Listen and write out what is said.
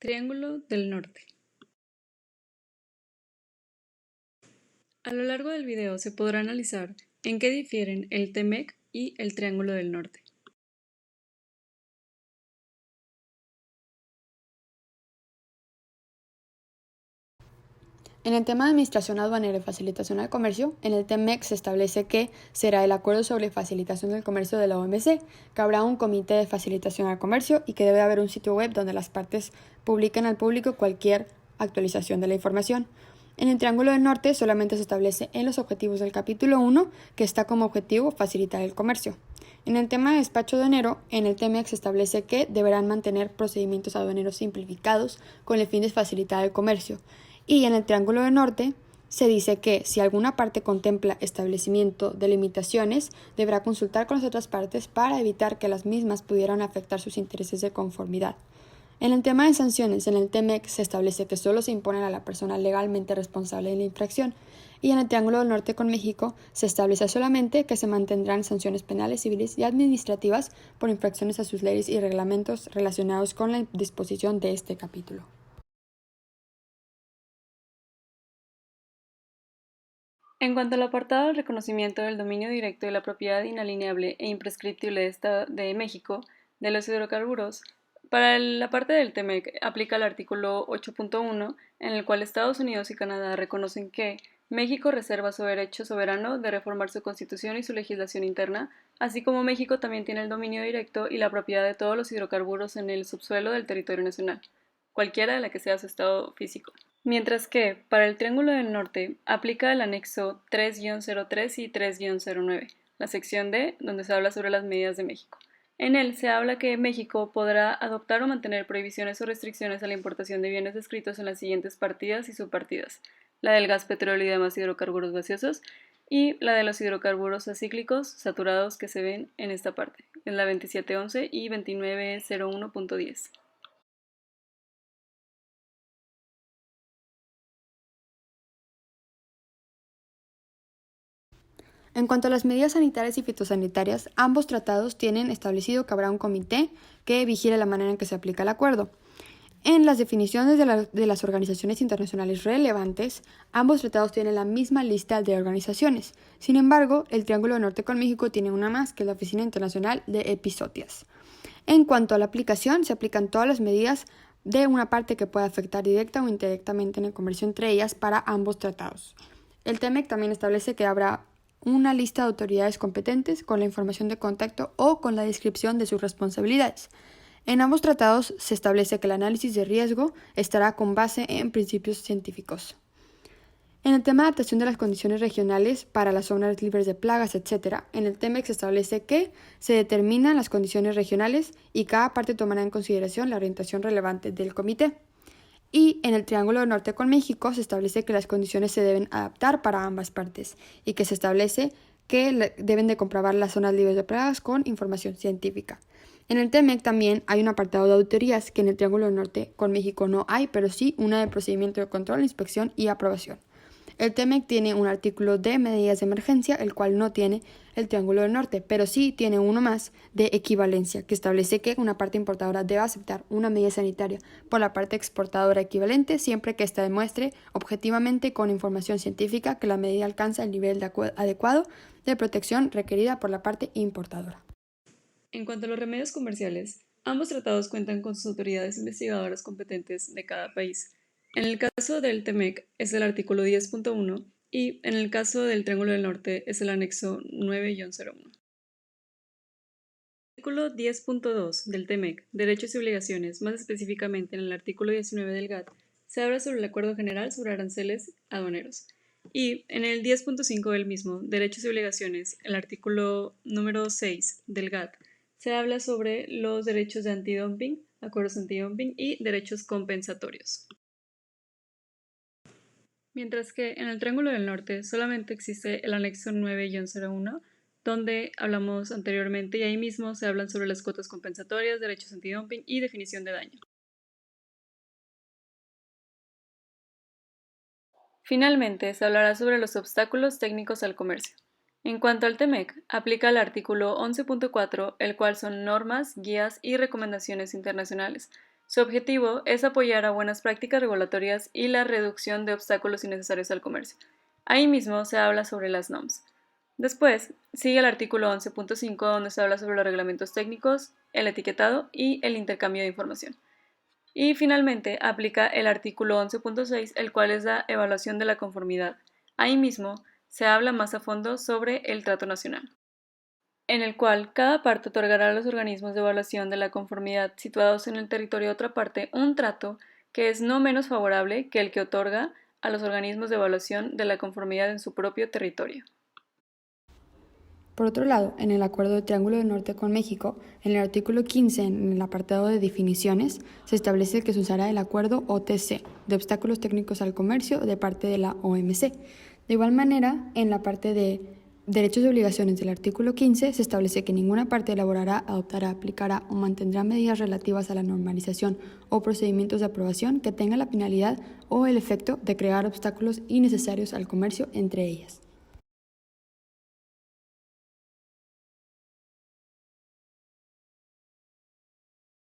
Triángulo del Norte. A lo largo del video se podrá analizar en qué difieren el TMEC y el Triángulo del Norte. En el tema de Administración Aduanera y Facilitación al Comercio, en el TEMEC se establece que será el Acuerdo sobre Facilitación del Comercio de la OMC, que habrá un Comité de Facilitación al Comercio y que debe haber un sitio web donde las partes publiquen al público cualquier actualización de la información. En el Triángulo del Norte solamente se establece en los objetivos del capítulo 1, que está como objetivo facilitar el comercio. En el tema de despacho aduanero, en el TEMEC se establece que deberán mantener procedimientos aduaneros simplificados con el fin de facilitar el comercio. Y en el Triángulo del Norte se dice que si alguna parte contempla establecimiento de limitaciones, deberá consultar con las otras partes para evitar que las mismas pudieran afectar sus intereses de conformidad. En el tema de sanciones, en el TEMEC se establece que solo se imponen a la persona legalmente responsable de la infracción, y en el Triángulo del Norte con México se establece solamente que se mantendrán sanciones penales, civiles y administrativas por infracciones a sus leyes y reglamentos relacionados con la disposición de este capítulo. En cuanto al apartado del reconocimiento del dominio directo de la propiedad inalienable e imprescriptible de México de los hidrocarburos, para la parte del TEMEC aplica el artículo 8.1, en el cual Estados Unidos y Canadá reconocen que México reserva su derecho soberano de reformar su constitución y su legislación interna, así como México también tiene el dominio directo y la propiedad de todos los hidrocarburos en el subsuelo del territorio nacional, cualquiera de la que sea su estado físico. Mientras que, para el Triángulo del Norte, aplica el anexo 3-03 y 3-09, la sección D, donde se habla sobre las medidas de México. En él se habla que México podrá adoptar o mantener prohibiciones o restricciones a la importación de bienes descritos en las siguientes partidas y subpartidas: la del gas, petróleo y demás hidrocarburos gaseosos, y la de los hidrocarburos acíclicos saturados que se ven en esta parte, en la 2711 y 2901.10. En cuanto a las medidas sanitarias y fitosanitarias, ambos tratados tienen establecido que habrá un comité que vigile la manera en que se aplica el acuerdo. En las definiciones de las organizaciones internacionales relevantes, ambos tratados tienen la misma lista de organizaciones. Sin embargo, el Triángulo del Norte con México tiene una más, que es la Oficina Internacional de Epizotias. En cuanto a la aplicación, se aplican todas las medidas de una parte que pueda afectar directa o indirectamente en el comercio entre ellas para ambos tratados. El TEMEC también establece que habrá una lista de autoridades competentes con la información de contacto o con la descripción de sus responsabilidades. En ambos tratados se establece que el análisis de riesgo estará con base en principios científicos. En el tema de adaptación de las condiciones regionales para las zonas libres de plagas, etc., en el TEMEC se establece que se determinan las condiciones regionales y cada parte tomará en consideración la orientación relevante del comité. Y en el Triángulo del Norte con México se establece que las condiciones se deben adaptar para ambas partes y que se establece que deben de comprobar las zonas libres de plagas con información científica. En el TEMEC también hay un apartado de auditorías que en el Triángulo del Norte con México no hay, pero sí una de procedimiento de control, inspección y aprobación. El TEMEC tiene un artículo de medidas de emergencia, el cual no tiene el Triángulo del Norte, pero sí tiene uno más de equivalencia, que establece que una parte importadora debe aceptar una medida sanitaria por la parte exportadora equivalente siempre que ésta demuestre objetivamente con información científica que la medida alcanza el nivel adecuado de protección requerida por la parte importadora. En cuanto a los remedios comerciales, ambos tratados cuentan con sus autoridades investigadoras competentes de cada país. En el caso del TEMEC es el artículo 10.1 y en el caso del Triángulo del Norte es el anexo 9-01. El artículo 10.2 del TEMEC, Derechos y Obligaciones, más específicamente en el artículo 19 del GATT, se habla sobre el Acuerdo General sobre Aranceles Aduaneros. Y en el 10.5 del mismo, Derechos y Obligaciones, el artículo número 6 del GATT, se habla sobre los derechos de antidumping, acuerdos antidumping y derechos compensatorios. Mientras que en el Triángulo del Norte solamente existe el anexo 9-01, donde hablamos anteriormente, y ahí mismo se hablan sobre las cuotas compensatorias, derechos antidumping y definición de daño. Finalmente, se hablará sobre los obstáculos técnicos al comercio. En cuanto al TEMEC, aplica el artículo 11.4, el cual son normas, guías y recomendaciones internacionales, Su objetivo es apoyar a buenas prácticas regulatorias y la reducción de obstáculos innecesarios al comercio. Ahí mismo se habla sobre las NOMs. Después, sigue el artículo 11.5 donde se habla sobre los reglamentos técnicos, el etiquetado y el intercambio de información. Y finalmente, aplica el artículo 11.6, el cual es la evaluación de la conformidad. Ahí mismo se habla más a fondo sobre el trato nacional, en el cual cada parte otorgará a los organismos de evaluación de la conformidad situados en el territorio de otra parte un trato que es no menos favorable que el que otorga a los organismos de evaluación de la conformidad en su propio territorio. Por otro lado, en el Acuerdo de Triángulo del Norte con México, en el artículo 15, en el apartado de definiciones, se establece que se usará el Acuerdo OTC, de obstáculos técnicos al comercio, de parte de la OMC. De igual manera, en la parte de derechos y obligaciones del artículo 15, se establece que ninguna parte elaborará, adoptará, aplicará o mantendrá medidas relativas a la normalización o procedimientos de aprobación que tengan la finalidad o el efecto de crear obstáculos innecesarios al comercio entre ellas.